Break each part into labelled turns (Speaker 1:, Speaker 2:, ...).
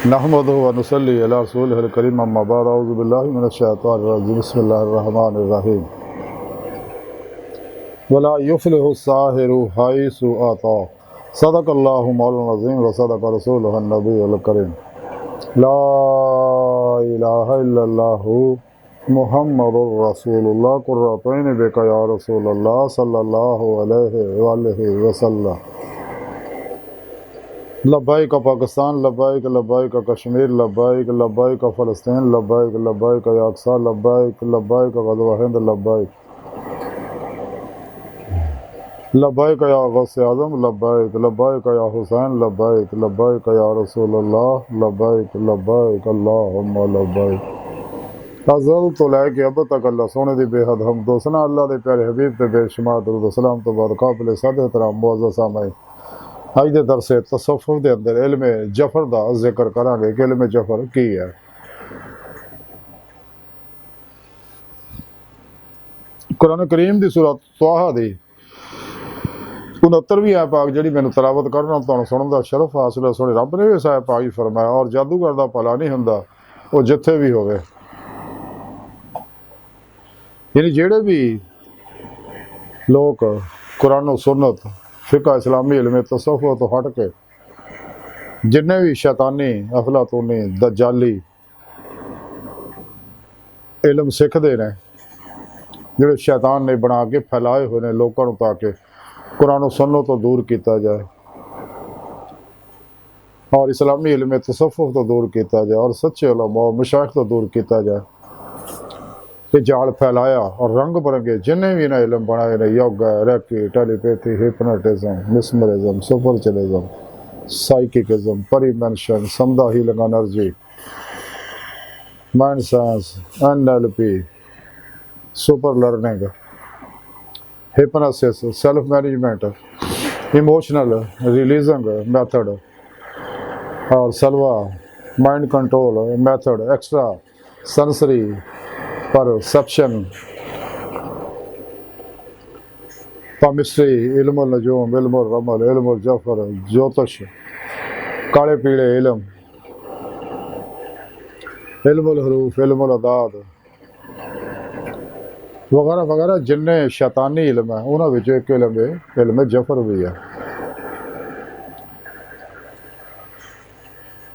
Speaker 1: नहमदुहु व नुसल्ली अला रसूलिहिल करीम अम्मा बाद अऊज़ु बिल्लाहि मिनश शैतानिर रजीम बिस्मिल्लाहिर रहमानिर रहीम वला युफ्लिहु साहिरु हाइसु अता सदक़ल्लाहु मौलाना अज़ीम व सदक़ रसूलुहुन नबियुल करीम ला इलाहा इल्लल्लाहु मुहम्मदुर रसूलुल्लाह कुर्रतैन बिका या रसूलल्लाह सल्लल्लाहु अलैहि वसल्लम लब्बाइक पाकिस्तान लब्बाइक लब्बाइक कश्मीर लब्बाइक लब्बाइक फ़लस्तीन लब्बाइक लब्बाइक अक्सा लब्बाइक लब्बाइक ग़ज़वा हिंद लब्बाइक लब्बाइक या गौसे आज़म लब्बाइक लब्बाइक या हुसैन लब्बाइक लब्बाइक या रसूलल्लाह लब्बाइक लब्बाइक अल्लाहुम्मा लब्बाइक अज़ल तो लैके अब तक अल्लाह सोने दी बेहद हम दोसना अल्लाह दे प्यारे हबीब ते बेशुमार दरूद सलाम तो बाद काबिल सद एहतराम मुअज़्ज़ज़ सामईन अज के दरसे तसव्वुफ़ के अंदर इल्म जफर का जिक्र करांगे कि इल्म जफर की है। कुरान करीम की सूरत तवाहा दी 69वीं आयत पाक जी मैंने तलावत करना तुहानूं सुनन दा शरफ हासिल है। सोने रब ने भी इस आयत पाक ही फरमाया और जादूगर का भला नहीं हुंदा वो जिथे भी होवे, यानी जेड़े भी लोग कुरान सुन्नत फ़िक़्ह इस्लामी इल्म तसव्वुफ़ तो हट के जिन्हें भी शैतानी अफलातूनी दज्जाली इल्म सीखते हैं, जो शैतान ने बना के फैलाए हुए हैं लोगों को ताकि कुरान सुन्नत तो दूर किया जाए और इस्लामी इल्म तसव्वुफ़ तो दूर किया जाए और सच्चे उलमा मशाइख तो दूर किया जाए, ये जाल फैलाया और रंग बिरंगे जिन्हें भी ना इल्म बनाए ने yoga reiki telepathy hypnotism mesmerism सुपरचलिज्म साइकिकिज्म परिमेंशन समदा healing energy mind science NLP super learning hypnosis self management emotional releasing method और Silva mind control method extra sensory perception palmistry इल्म नजूम इल्म रमल इल्म जफर ज्योतिष काले पीले इल्म इल्म हरूफ इल्म अदाद वगैरह वगैरह जिन्ने शैतानी इल्म है उन्होंने एक इल्म जफर भी है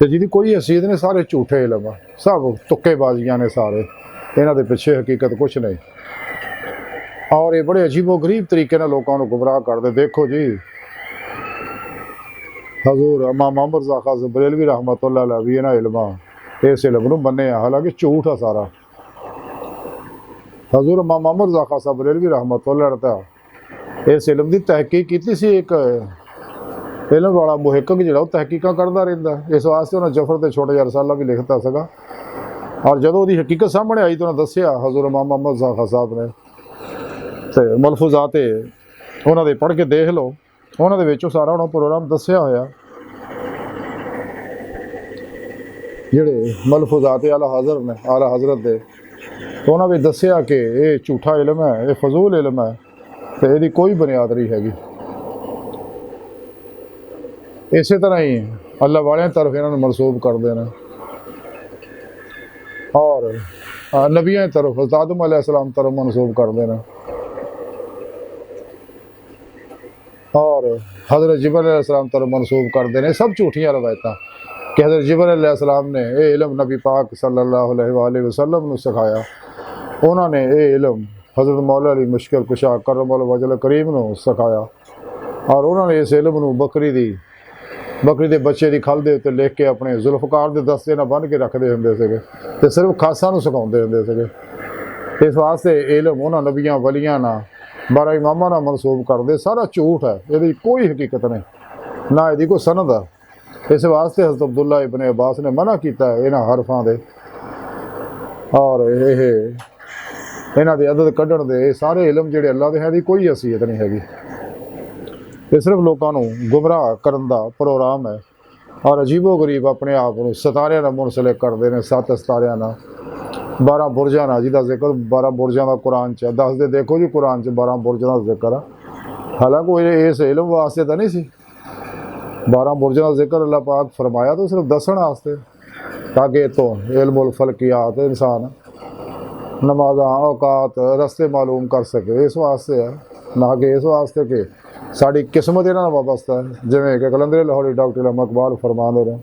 Speaker 1: तो जिहदी कोई हैसीयत ने सारे झूठे इल्म है सब तुक्केबाजियां ने सारे इन्हां दे पिछे हकीकत कुछ नहीं और ये बड़े अजीबो गरीब तरीके नाल लोकां नूं गुमराह करदे। देखो जी हजूर इमाम अहमद रज़ा खान बरेलवी रहमतुल्लाह अलैह भी इन्हां इल्मां इस इल्म नूं मन्निया, हालांकि झूठ है सारा। हजूर इमाम अहमद रज़ा खान बरेलवी रहमतुल्लाह अलैह इस इल्म की तहकीक की सी। एक इल्म वाला मुहक्किक जिहड़ा तहकीकां करदा रहिंदा, इस वास्ते उन्हें जफर ते छोटा जिहा रसाला भी लिखता सगा और जदों उहदी हकीकत सामने आई तो उन्हें दस्सिया हजूर इमाम अहमद रज़ा खान साहब ने तो मलफूजात उन्होंने पढ़ के देख लो, उन्होंने सारा उन्होंने प्रोग्राम दस्सिया होया जिहड़े मलफूजात आला हज़र ने आला हज़रत दे, तो उन्होंने भी दस्सिया कि ये झूठा इल्म है, ये फजूल इल्म है, तो यदी कोई बुनियाद नहीं हैगी। इस तरह ही अल्लाह वाले तरफ इन्होंने मनसूब करते हैं और नबियों तरफ हज़रत आदम अलैहिस्सलाम तरफ मनसूब करते हैं और हज़रत जिब्रील अलैहिस्सलाम तरफ मनसूब करते हैं। सब झूठियाँ रवायतां कि हज़रत जिब्रील अलैहिस्सलाम ने यह इल्म नबी पाक सल्लल्लाहु अलैहि वसल्लम ने सिखाया, उन्होंने ये इल्म हज़रत मौला अली मुश्किल कुशा करमल वजल करीम ने सिखाया और उन्होंने इस इल्म नूं बकरी के बच्चे की खल के उत्ते लिख के अपने जुल्फकार के दस्ते नाल बन के रखते होंदे सीगे ते सिर्फ खासा नूं सिखाउंदे होंदे सीगे। इस वास्ते इल्म उन्हां नबियां वलियां नाल 12 इमामां नाल मनसूब करदे, सारा झूठ है, इहदी कोई हकीकत नहीं ना इहदी कोई सनद है। इस वास्ते हज़रत अब्दुल्ला इब्न अब्बास ने मना किया है इन्हां हरफां दे और इन्हां दे अदद कढ़ण दे। सारे इल्म जिहड़े अल्लाह दे हैं इहदी कोई हैसीयत नहीं हैगी, ये सिर्फ लोगों को गुमराह करने का प्रोग्राम है और अजीबो गरीब अपने आप को सितारियां नाल मुनसलिक करते हैं। 7 सितारियां नाल 12 बुरजां नाल जिहदा जिक्र 12 बुरजां का कुरान च दसदे, देखो जी कुरान च 12 बुरजां का जिक्र है, हालांकि इस इल्म वास्ते तो नहीं सी 12 बुरजां का जिक्र अल्लाह पाक फरमाया तो सिर्फ दसन वास्ते, ताकि तो इल्मुल फलकियात इंसान नमाज़ां औकात रस्ते मालूम कर सके। इस वास्ते है, ना कि इस वास्ते कि साड़ी किस्मत इन्हां नाल वाबस्ता है। जिवें कि कलंदरे लाहौरी डॉक्टर इलम इकबाल फरमाते रहे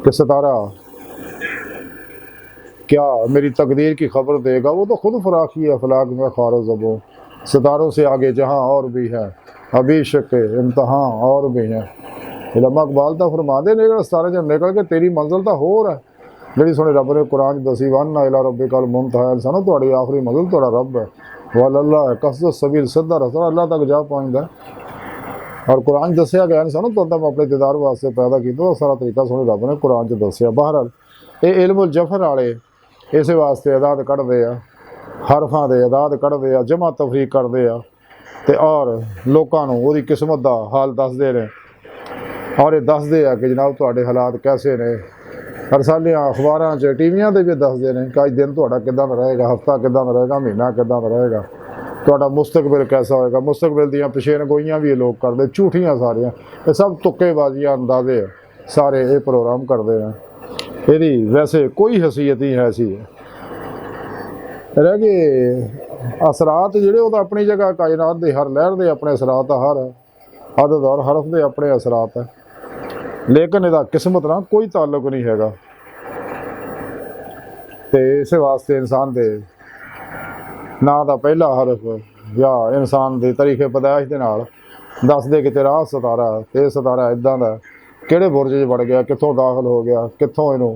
Speaker 1: कि सितारा क्या मेरी तकदीर की खबर देगा, वो तो खुद फराखी है अफलाक में खारो ज़बो। सितारों से आगे जहाँ और भी है, अभी शक इम्तहां और भी हैं। इलम इकबाल तो फरमाते ने सितारे जब निकल के तेरी मंजिल तो होर है, जी सोने रब ने कुरान दसी वन इला रब्बे कल मुंतहा इंसानो तुहाड़ी आखिरी मंजिल तुहाड़ा रब है। वल अल्लाह कसद सबील सीधा रस्ता अल्लाह तक जा पहुँचता है। और कुरान दसिया गया इंसानो तो अपने दीदार वास्ते पैदा किया, सारा तरीका सोने रब ने कुरान च दसिया। बहरहाल ये इल्मुल जफर वाले इस वास्ते अदाद कढ़ते आ, हरफां दे अदाद कढ़ते आ, जमा तफरीक करते आ ते और लोगों को उसकी किस्मत का हाल दसते हैं। और ये दसते हैं कि जनाब तुहाडे हालात कैसे ने। रसालियाँ अखबारां च टीवियां ते भी दसते हैं कि अज दिन तुहाडा किदां दा रहेगा, हफ्ता किदां दा रहेगा, महीना किदां दा रहेगा, तुहाडा मुस्तकबिल कैसा होएगा। मुस्तकबिल दियां पेशेन गोइयां भी लोग करते, झूठियां सारियां, ये सब तुक्केबाजियां अंदाजे सारे ये प्रोग्राम करते हैं। यदि वैसे कोई हैसीयत ही ऐसी है रह गए असरात जिहड़े वो अपनी जगह कायनात के हर लहर के अपने असरात, हर अदद और हरफ के अपने असरात है, लेकिन इसका किस्मत ना कोई ताल्लुक नहीं हैगा। तो इस वास्ते इंसान के ना का पहला हरफ या इंसान के तरीके पैदाइश के नाल दस दे कि तेरा सितारा, तो सितारा इदां दा किहड़े बुरज च वड़ गया, कित्थों दाखिल हो गया, कित्थों इनू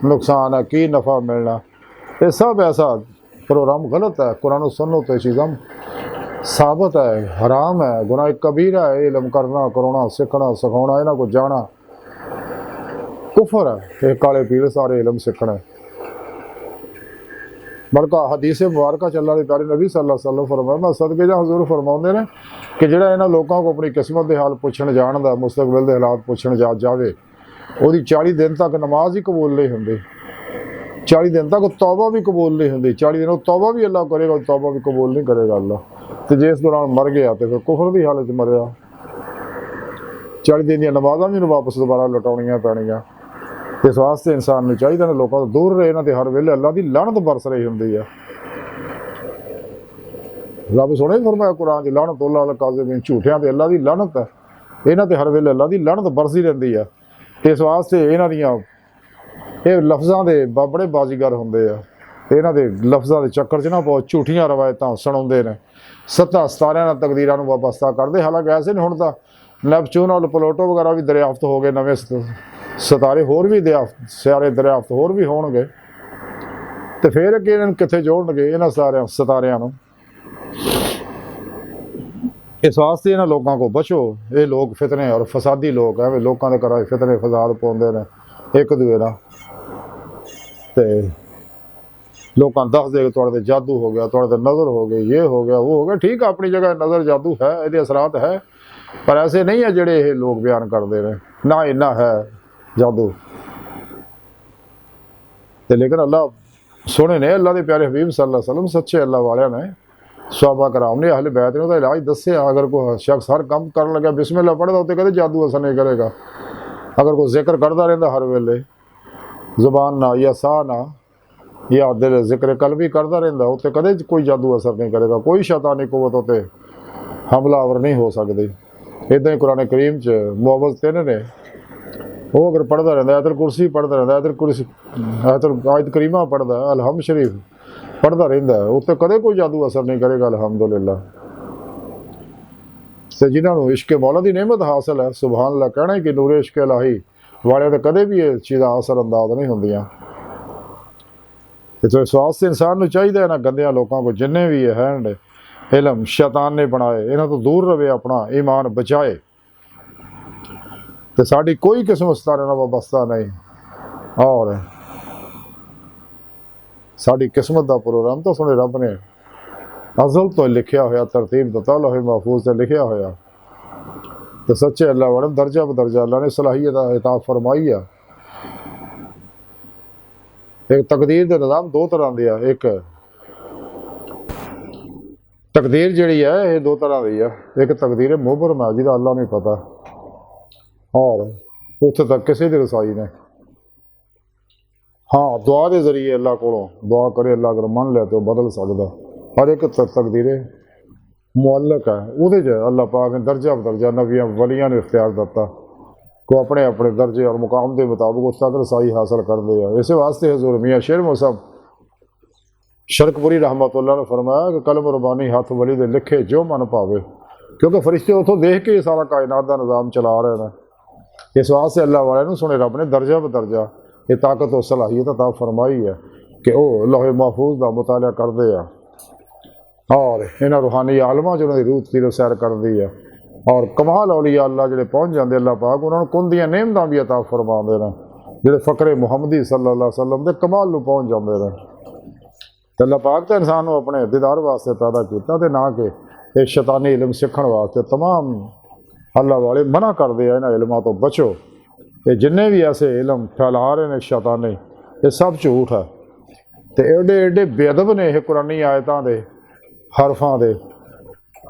Speaker 1: नुकसान है, की नफ़ा मिलना, ये सब ऐसा प्रोग्राम गलत है। कुरान सुन्नत तो चीज़ां साबित है, हराम है, गुनाह कबीरा है। इल्म करना, कराना, सीखना, सिखाना, इन्हां को जाना कुफर है। ये काले पीर सारे इल्म सीखना है। बल्कि हदीस मुबारक अल्लाह के प्यारे नबी सल्लल्लाहु अलैहि वसल्लम फरमाया, मैं सदके जा हजूर फरमाते हैं कि जिहड़ा इन्हां लोगों को अपनी किस्मत के हाल पुछण जानदा, मुस्तकबिल के हालात पुछण जावे, ਉਹਦੀ 40 दिन तक नमाज ही कबूल नहीं होंदी, 40 दिन तक तौबा भी कबूल नहीं होंदी। 40 दिन तौबा भी अल्लाह करेगा, तौबा भी कबूल नहीं करेगा अल्लाह। तो जिस दौरान मर गया तो फिर कुफर की हालत मरिया। 40 दिन दी नमाज़ां भी वापस दोबारा लौटाउणियां पैणियां। इस वास्ते इंसान नूं चाहिए ना लोगों तो दूर रहे, इन्हां ते हर वेले अल्लाह की लानत बरस रही होंदी है। रब सोने फरमाया कुरान च लानतुल्लाह अल काज़िबीन, झूठियां ते अल्लाह की लानत है, इन्हां ते हर वेले अल्लाह की लानत बरसदी रहिंदी है। इस वास्ते इन्हां दियां ये लफ्ज़ां दे बड़े बाजीगर होंदे आ, इन्हां दे लफ्ज़ां दे चक्कर च ना बहुत झूठियां रवायतां सुणाउंदे ने, सत्तां सितारियां नाल तकदीरां नूं वाबस्ता करदे। हालांकि ऐसे नहीं, हुण तां नेपच्यून और प्लूटो वगैरह भी दरियाफ्त हो गए, नवे सितारे होर भी सियारे दरियाफ्त होर भी होणगे, तो फिर अगे इन्हां नूं कित्थे जोड़नगे इन्हां सारे सितारियां नूं। इस वास्ते इन्हां लोगों को बचो। ये लोग फितने और फसादी लोग हैं, लोगों के घरां फितने फसाद पाउंदे ने एक दूए नाल, ते लोग दस दे तुहाडे ते जादू हो गया, तुहाडे ते नज़र हो गई, ये हो गया, वो हो गया। ठीक है, अपनी जगह नज़र जादू है, ये असरात है, पर ऐसे नहीं है जिहड़े ये लोग बयान करते हैं। ना इन्ना है जादू ते, लेकिन अल्लाह सोने ने, अल्लाह के प्यारे हबीब सल्लल्लाहु अलैहि वसल्लम सच्चे अल्लाह वाले ने, सहाबा कराम ने, अहले बैत ने उसका इलाज दस्या। अगर कोई शख्स हर काम कर लगा बिस्मिल्लाह पढ़दा तो कदे जादू असर नहीं करेगा। अगर कोई जिक्र करता रहता हर वेले जुबान ना या साह ना या दिल जिक्र कल भी करता रहता, उत्ते कदे कोई जादू असर नहीं करेगा, कोई शैतानी कुव्वत उत्ते हमलावर नहीं हो सकती। इदां ही कुरान करीम च मुअव्वज़ 3 ने, वो अगर पढ़ता रहता, आयतुल कुर्सी पढ़ता रहता, आयत करीमा पढ़ता, अलहम शरीफ पढ़ता रहिंदा, उत्ते कदे कोई जादू असर नहीं करेगा। अल्हम्दुलिल्लाह। ते जिन्हां नूं इश्क मौला दी नेमत हासिल है, सुभान अल्लाह कहना है कि नूरे इश्क इलाही वाले तो कदे भी ये चीज़ां असर अंदाज नहीं होंदियां। तो इस वास्ते इंसान नूं चाहिए इन्हां गंदियां लोगों को, जिन्ने भी हैं इलम शैतान ने बनाए, इन्हां तो दूर रहे, अपना ईमान बचाए। तो साड़ी कोई किस्म सितारे नाल वाबस्ता नहीं, और साड़ी किस्मत का प्रोग्राम तो सुने रब ने अज़ल तो लिखिया होया, तरतीब तो लौह महफूज से लिखिया होया। तो सच्चे अल्लाह वाले दर्जा बदर्जा अल्लाह ने सलाहियत इताब फरमाई है। एक तकदीर के निज़ाम दो तरह के है, एक तकदीर जी है ये दो तरह की है। एक तकदीर मुबरम है जिहदा अल्लाह नहीं पता, और उत्थे तक किसी की रसाई नहीं। हाँ दुआ के जरिए अल्लाह को दुआ करे, अल्लाह अगर मन लिया तो बदल सकता। हर एक तकदीर मुअल्लक है वो अल्लाह पाक ने दर्जा बदर्जा नबियाँ वलियां ने इख्तियार दिता को अपने अपने दर्जे और मुकाम के मुताबिक उस तक रसाई हासिल करते हैं। इस वास्ते हजूर मियाँ शेर मौसम शरकपुरी रहमतुल्लाह ने फरमाया कि कलम रबानी हथ वली दे लिखे जो मन पावे, क्योंकि फरिश्ते उतों देख के सारा कायनात का निज़ाम चला रहे हैं। इस वास्ते अल्लाह वाले सुने रब ने दर्जा बदर्जा ये ताकत और सलाहियत अता फरमाई है कि वह लोहे महफूज का मुताला करते हैं और इन्होंने रूहानी आलमा जो उन्होंने रूह तीर सैर करती है और कमाल औलिया अल्लाह जो पहुँच जाते अल्लाह पाक उन्होंने कुल दियाँ नेमतां भी अता फरमाते हैं जो फ़करे मुहम्मदी सल्लल्लाहु अलैहि वसल्लम के कमाल में पहुँच जाते हैं। अल्लाह पाक तो इंसान को अपने दीदार वास्ते पैदा किया तो ना कि ये शैतानी इलम सीखण वास्ते। तमाम अल्लाह वाले मना करते हैं इन्होंने इलमां तो बचो, ये जिन्ने भी ऐसे इलम फैला रहे हैं शैतानी ये सब झूठ है। तो एडे एडे बेअदब ने यह कुरानी आयतां दे हरफां दे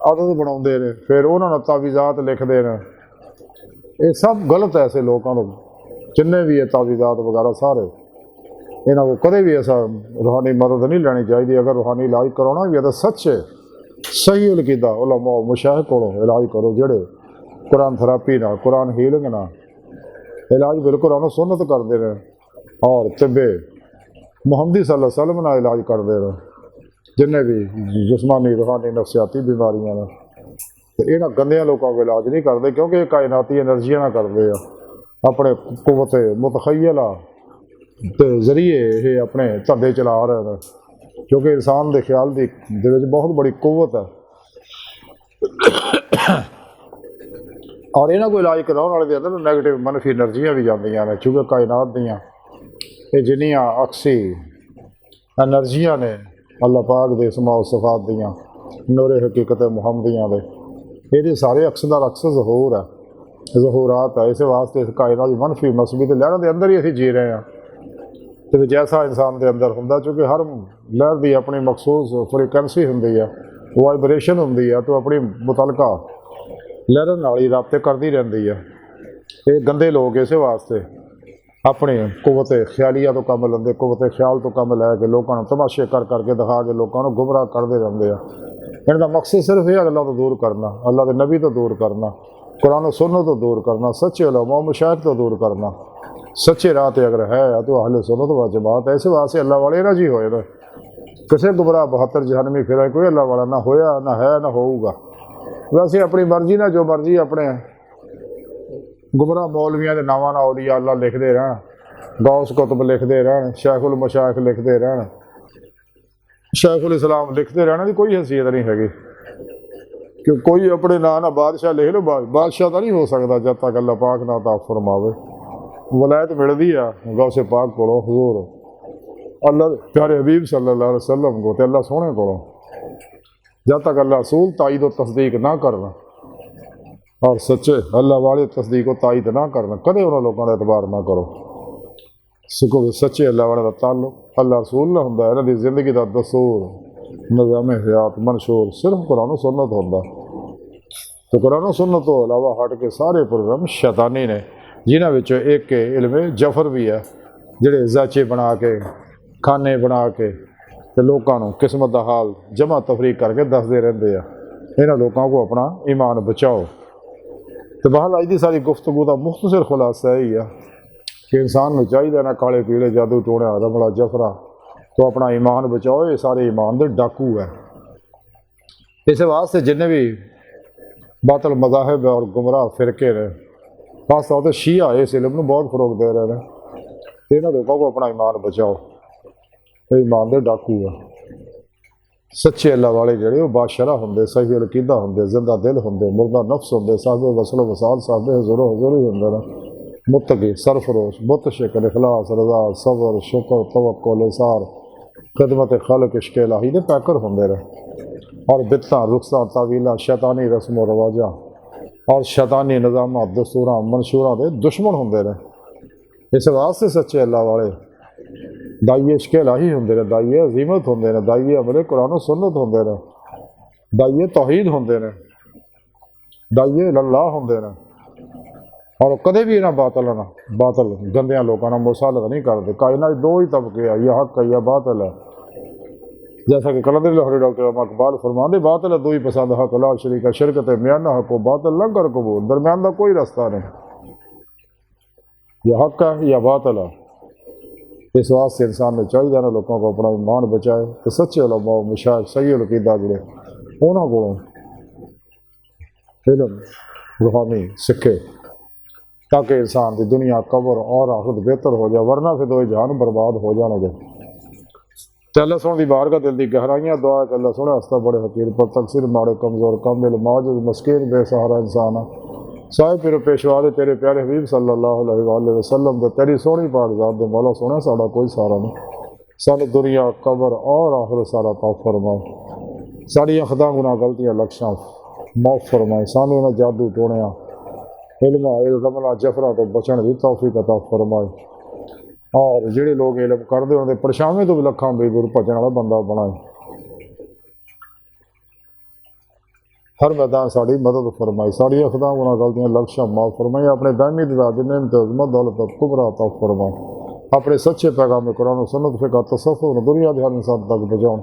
Speaker 1: आदत बनाते हैं, फिर उन्होंने तावीज़ात लिखते हैं। ये सब गलत है ऐसे लोगों को, जिन्ने भी ये तावीज़ात वगैरह सारे इन्हों को कदे भी ऐसा रूहानी मदद नहीं लेनी चाहिए। अगर रूहानी इलाज कराना भी है तो सच्चे सही उलकीदा उलमा मुशाइख को इलाज करो, जेड़े कुरान थेरापी ना कुरान हीलिंग ना इलाज बिल्कुल उन्होंने सुन्नत करते हैं और तिब्बे मुहम्मदी सल्लल्लाहु अलैहि वसल्लम ना इलाज करते हैं जिन्हें भी जिस्मानी रूहानी नफसियाती बीमारियां ने। तो इन्होंने गंदिया लोगों को इलाज नहीं करते, क्योंकि कायनाती एनर्जियां ना करते हैं अपने कुव्वत मुतखय्यला के जरिए ये अपने धंधे चला रहे हैं, क्योंकि इंसान के ख्याल की बहुत बड़ी कुव्वत है। और इन्हों को इलाज कराने वाले अंदर नैगेटिव मनफी एनर्जियां भी जांदियां ने, चूँकि कायनात दियाँ ये जिन्नियां अक्सी एनर्जियां ने अल्लाह पाक दे समाओ सफात दियाँ नूरे हकीकत मुहम्मदियां दे ये सारे अक्सदार अक्स जहूर है जहूरात है। इस वास्ते इस कायनात मनफी मसबी के लहरों के अंदर ही असीं जी रहे हैं। तो जैसा इंसान के अंदर होंगे, चूँकि हर लहर की अपनी मखसूस फ्रीकैंसी होंगी है, वाइब्रेशन होंगी है, तो अपनी मुतलका लहरों नाल ही राबते करती रहती है। ये गंदे लोग इस वास्ते अपने कुव्वत ख्यालिया तो कम लेंगे, कुव्वत ख्याल तो कम लैके लोगों को तमाशे कर करके दिखा के लोगों को गुमराह करते रहते हैं। इनका मकसद सिर्फ ये अल्लाह तो दूर करना, अल्लाह के नबी तो दूर करना, कुरान सुन्नत तो दूर करना, सच्चे उलमा मुशाइख तो दूर करना। सच्चे राह पर अगर है तो अहले सुन्नत व जमात है। इस वास्ते अल्लाह वाले राजी होए ना किसी गुमराह 72 जहनमी फिर कोई अल्लाह वाला ना होया ना है ना होगा। वैसे अपनी मर्जी ना जो मर्जी अपने गुमराह मौलवियों के नावां नाल औलिया अल्लाह लिखते रहन, गौस कुतुब लिखते रहन, शेखुल मशाइख लिखते रहन, शेखुल इस्लाम लिखते रहने की कोई हैसियत नहीं हैगी। कि कोई अपने ना ना बादशाह लिख लो, बादशाह तो नहीं हो सकता जब तक अल्लाह पाक ना ताफ फरमावे। वलायत मिलती है गौसे पाक को हजूर अल्लाह प्यारे हबीब सल्लल्लाहु अलैहि वसल्लम को, अल्लाह सोहने को जब तक अल्लाह रसूल ताईद व तस्दीक ना करना और सच्चे अल्लाह वाले तस्दीक व ताईद ना करना, कदे उन्होंने लोगों का एतबार ना करो। सको सच्चे अल्लाह वाले का ताल्लुक अल्लाह रसूल ना होंदा, इन्हां दी जिंदगी का दसूर निज़ाम हयात मंशूर सिर्फ कुरान सुन्नत होंदा। तो कुरान सुन्नत तो अलावा हट के सारे प्रोग्राम शैतानी ने, जिन्हां विचों एक के इल्म जफर भी है, जिहड़े जाचे बना के खाने बना के ते लोगों को किस्मत का हाल जमा तफरीक करके दसते रहते हैं। इन्होंने लोगों को अपना ईमान बचाओ। तो बहल अज की सारी गुफ्तगू का मुख्तसर खुलासा यही है कि इंसान को चाहिए ना काले पीले जादू टोणिया रमला जफरा, तो अपना ईमान बचाओ। ये सारे ईमान के डाकू है। इस वास्ते जिन्हें भी बातल मज़ाहिब और गुमराह फिरके ने, खास तौर पर शिया इस इलम को बहुत फरोग दे रहे हैं। इन्होंने लोगों को अपना ईमान बचाओ, ईमान के डाकू है। सच्चे अल्लाह वाले जोड़े बादशाह होंगे, सही अलकीदा होंगे, जिंदा दिल होंगे, मुर्दा नफ्स होंगे, साहब वसल वसाल साहब हजूर हजूरी होंगे ना, मुत्तकी सरफरोश मुतशिक इखलास रजा सबर शुक्र तवक्कुल इसार खिदमत खल्क इश्क इलाही के पैकर होंगे रहे। और बित्ता रुखसा तावीला शैतानी रस्म व रवाजा और शैतानी निज़ाम दस्तूर मंशूर के दुश्मन होंगे रहे। इस वास्ते सच्चे अल्लाह वाले दाइए इश्क इलाही होंगे ने, दाइए अजीमत होंगे ने, दाइए अमले कुरान सुन्नत होंगे ने, दाइए तौहीद होंगे ने, दाइए अल्लाह होंगे ने। और कदे भी इन्हां बातल गंदियां लोगों नाल मुसालत नहीं करते। कायनात दो ही तबके है, या हक है या बातल है। जैसा कि कलंदर लाहौरी डॉक्टर इकबाल फरमाते, बातल है दो ही पसंद, हक ला शरीका शिरकत म्याना हको बातल लंगर कबूल, दरम्यान का कोई रास्ता नहीं, या हक है या बातल है। इस वास्ते इंसान ने चाहिए ना लोगों को अपना ईमान बचाए तो सच्चे उलमा मशाइख सही अकीदा जुड़े उन्होंने को इल्म रूहानी सीखे, ताकि इंसान की दुनिया कबर और आखिरत बेहतर हो जाए, वरना फिर दो जहान बर्बाद हो जाएंगे। तो अल्लाह सुन दी बार का दिल की गहराइयाँ दुआ कि अल्लाह सुने हस्ता बड़े हकीर पर तकसीर माड़े कमज़ोर कमिल माजिद मस्कीन बेसहारा इंसान साहिब फिर पेशवा दे तेरे प्यारे हबीब सल्लल्लाहु अलैहि वसल्लम दे तेरी सोहनी पाक ज़ात दे मौला सोने साड़ा कोई सहारा नहीं, सानू दुनिया कबर और आखिरत सारा तौफ फरमाए, साड़ियाँ खता गुनाह गलतियाँ लक्ष्यां माफ़ फरमाए, सानू इन्हां जादू टोणियां इल्मा रमला जफरा तो बचण की तौफीक अता फरमाए, और जिहड़े लोग इल्म करदे उन्हां दे परछावें तो भी लखां बेदूर भजण वाला बंदा बनाए। हर मैदान साड़ी मदद फरमाई, साड़ी अखदा गुनाह गलतियां लक्ष्यां माफ़ फरमाई, अपने दायमी दिलाद नेमत अज़मत दौलत कुबरा अता फरमाए, अपने सच्चे पैगाम कुरान सुन्नत फ़िक़ह तसव्वुफ़ दुनिया दे हर इंसान तक पहुँचाउण,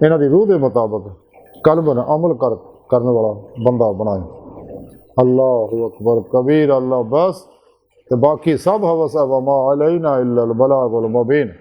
Speaker 1: इन्हां दी रूह दे मुताबिक कल्बन अमल करने वाला बंदा बनाए। अल्लाहु अकबर कबीर, अल्लाह बस, तो बाकी सब हवस है, वमा अलैना इल्लल बलागुल मुबीन।